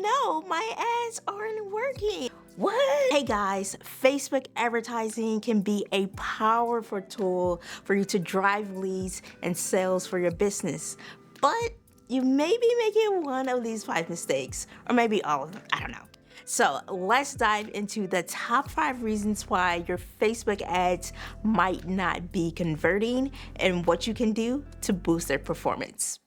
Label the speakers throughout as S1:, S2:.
S1: no, my ads aren't working. What? Hey guys, Facebook advertising can be a powerful tool for you to drive leads and sales for your business. But you may be making one of these 5 mistakes, or maybe all of them, I don't know. So let's dive into the top 5 reasons why your Facebook ads might not be converting and what you can do to boost their performance.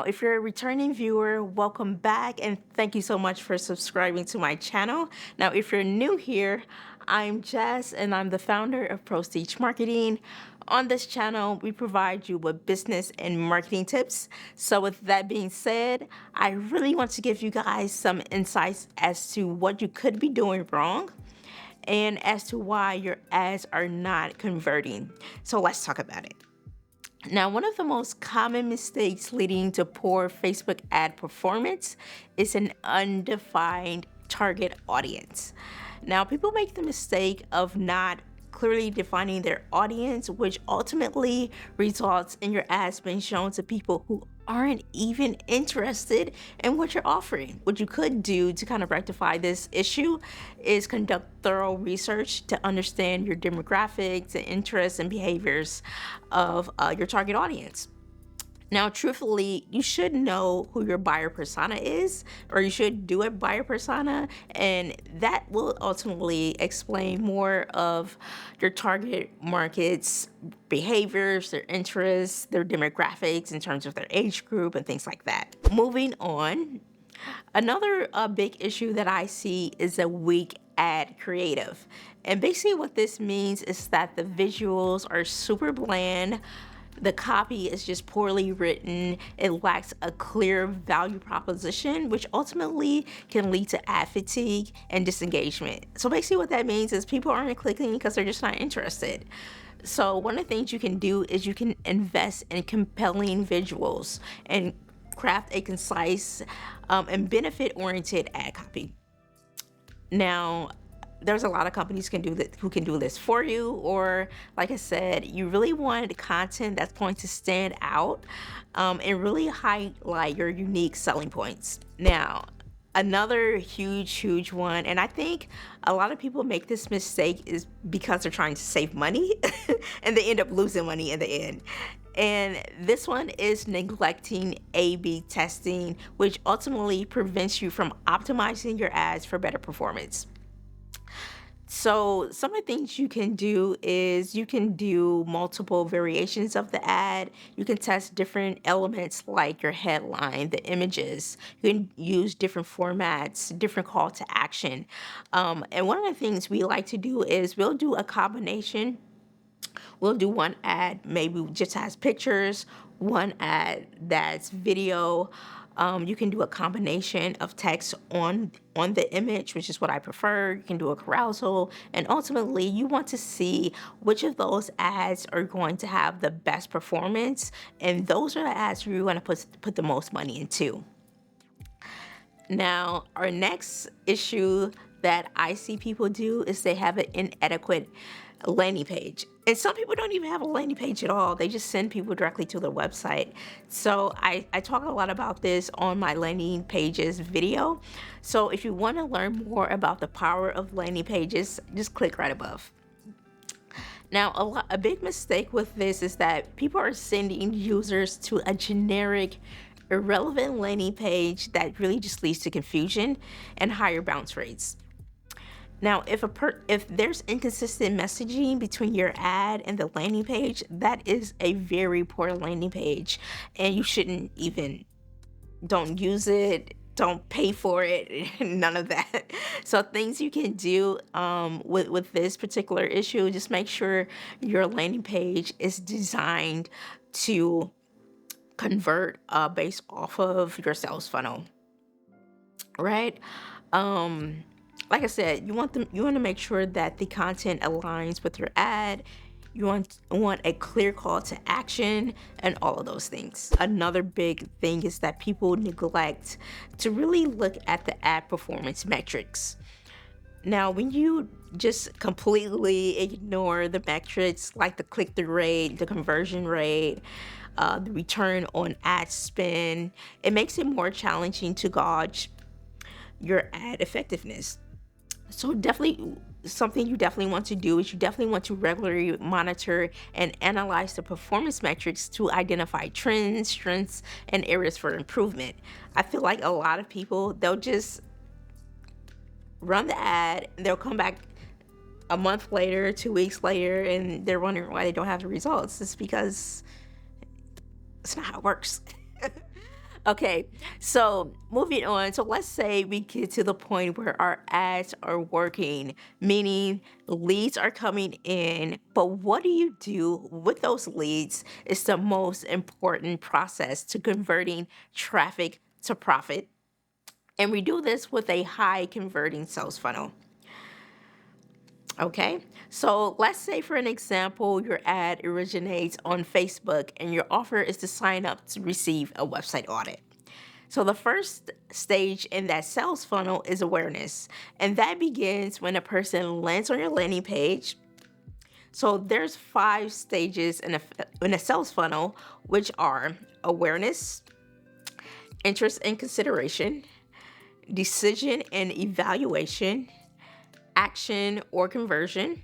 S1: If you're a returning viewer, welcome back and thank you so much for subscribing to my channel. Now, if you're new here, I'm Jess and I'm the founder of Prostige Marketing. On this channel, we provide you with business and marketing tips. So with that being said, I really want to give you guys some insights as to what you could be doing wrong and as to why your ads are not converting. So let's talk about it. Now, one of the most common mistakes leading to poor Facebook ad performance is an undefined target audience. Now, people make the mistake of not clearly defining their audience, which ultimately results in your ads being shown to people who aren't even interested in what you're offering. What you could do to kind of rectify this issue is conduct thorough research to understand your demographics and interests and behaviors of your target audience. Now, truthfully, you should know who your buyer persona is, or you should do a buyer persona, and that will ultimately explain more of your target market's behaviors, their interests, their demographics in terms of their age group and things like that. Moving on, another big issue that I see is a weak ad creative. And basically what this means is that the visuals are super bland, the copy is just poorly written, it lacks a clear value proposition, which ultimately can lead to ad fatigue and disengagement. So basically what that means is people aren't clicking because they're just not interested. So one of the things you can do is you can invest in compelling visuals and craft a concise and benefit-oriented ad copy. Now, there's a lot of companies who can do this for you, or like I said, you really want content that's going to stand out and really highlight your unique selling points. Now, another huge one, and I think a lot of people make this mistake is because they're trying to save money and they end up losing money in the end. And this one is neglecting A/B testing, which ultimately prevents you from optimizing your ads for better performance. So some of the things you can do is you can do multiple variations of the ad. You can test different elements like your headline, the images. You can use different formats, different call to action. And one of the things we like to do is we'll do a combination. We'll do one ad maybe just has pictures, one ad that's video. You can do a combination of text on the image, which is what I prefer. You can do a carousel, and ultimately you want to see which of those ads are going to have the best performance, and those are the ads you want to put the most money into. Now, our next issue that I see people do is they have an inadequate landing page. And some people don't even have a landing page at all. They just send people directly to their website. So I talk a lot about this on my landing pages video. So if you want to learn more about the power of landing pages, just click right above. Now, a big mistake with this is that people are sending users to a generic, irrelevant landing page that really just leads to confusion and higher bounce rates. Now, if there's inconsistent messaging between your ad and the landing page, that is a very poor landing page, and you shouldn't even, don't use it, don't pay for it, none of that. So things you can do with this particular issue, just make sure your landing page is designed to convert based off of your sales funnel, right? Like I said, you want to make sure that the content aligns with your ad. You want a clear call to action and all of those things. Another big thing is that people neglect to really look at the ad performance metrics. Now, when you just completely ignore the metrics like the click-through rate, the conversion rate, the return on ad spend. It makes it more challenging to gauge your ad effectiveness. So definitely something you definitely want to do is you definitely want to regularly monitor and analyze the performance metrics to identify trends, strengths, and areas for improvement. I feel like a lot of people, they'll just run the ad, they'll come back a month later, 2 weeks later, and they're wondering why they don't have the results. It's because it's not how it works. Okay, so moving on. So let's say we get to the point where our ads are working, meaning leads are coming in. But what do you do with those leads is the most important process to converting traffic to profit. And we do this with a high converting sales funnel. Okay, so let's say, for an example, your ad originates on Facebook and your offer is to sign up to receive a website audit. So the first stage in that sales funnel is awareness, and that begins when a person lands on your landing page. So there's 5 stages in a sales funnel, which are awareness, interest and consideration, decision and evaluation, action or conversion.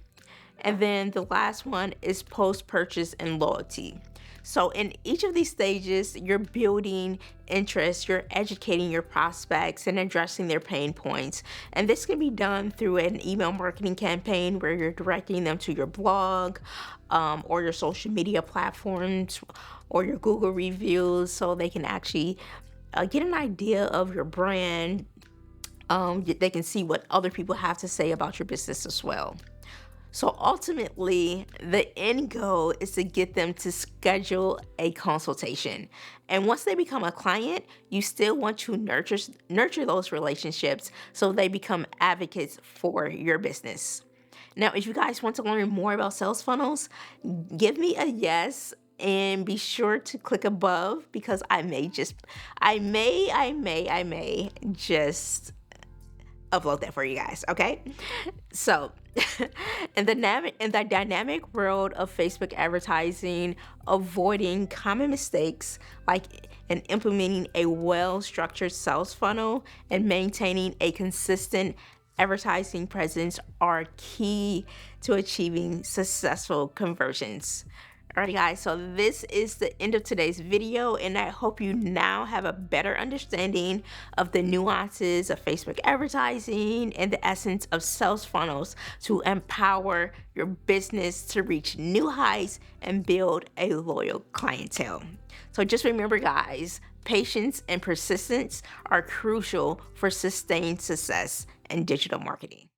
S1: And then the last one is post-purchase and loyalty. So in each of these stages, you're building interest, you're educating your prospects and addressing their pain points. And this can be done through an email marketing campaign where you're directing them to your blog, or your social media platforms, or your Google reviews, so they can actually get an idea of your brand. They can see what other people have to say about your business as well. So ultimately, the end goal is to get them to schedule a consultation. And once they become a client, you still want to nurture those relationships so they become advocates for your business. Now, if you guys want to learn more about sales funnels, give me a yes and be sure to click above because I may just upload that for you guys, okay? So, in the dynamic world of Facebook advertising, avoiding common mistakes like in implementing a well-structured sales funnel and maintaining a consistent advertising presence are key to achieving successful conversions. Alright guys, so this is the end of today's video, and I hope you now have a better understanding of the nuances of Facebook advertising and the essence of sales funnels to empower your business to reach new heights and build a loyal clientele. So just remember guys, patience and persistence are crucial for sustained success in digital marketing.